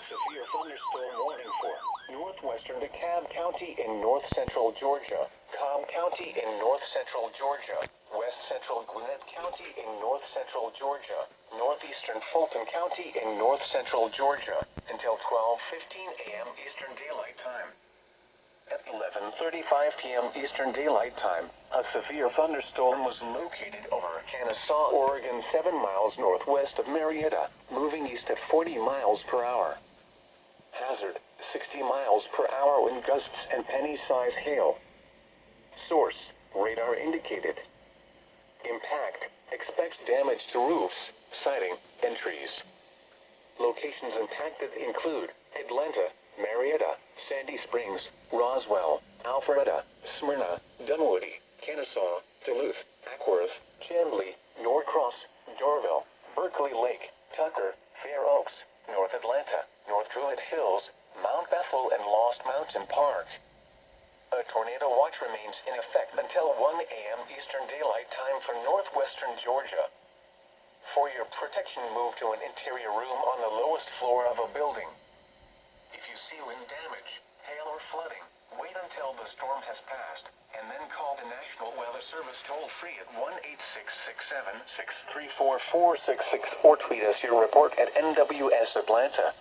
severe thunderstorm warning for northwestern DeKalb County in north-central Georgia, Cobb County in north-central Georgia, west-central Gwinnett County in north-central Georgia, northeastern Fulton County in north-central Georgia, until 12:15 a.m. Eastern Daylight Time. At 11:35 p.m. Eastern Daylight Time, a severe thunderstorm was located over Kennesaw, Oregon, 7 miles northwest of Marietta, moving east at 40 miles per hour. Hazard, 60 miles per hour wind gusts and penny-size hail. Source, radar indicated. Impact, expects damage to roofs, siding, and trees. Locations impacted include Atlanta, Marietta, Sandy Springs, Roswell, Alpharetta, Smyrna, Dunwoody, Kennesaw, Duluth, Ackworth, Chamblee, Norcross, Dorville, Berkeley Lake, Tucker, Fair Oaks, North Atlanta, North Druid Hills, Mount Bethel, and Lost Mountain Park. A tornado watch remains in effect until 1 a.m. Eastern Daylight Time for northwestern Georgia. For your protection, move to an interior room on the lowest floor of a building. If you see wind damage, hail, or flooding, wait until the storm has passed, and then call the National Weather Service toll-free at 1-866-7-634-466 or tweet us your report at NWS Atlanta.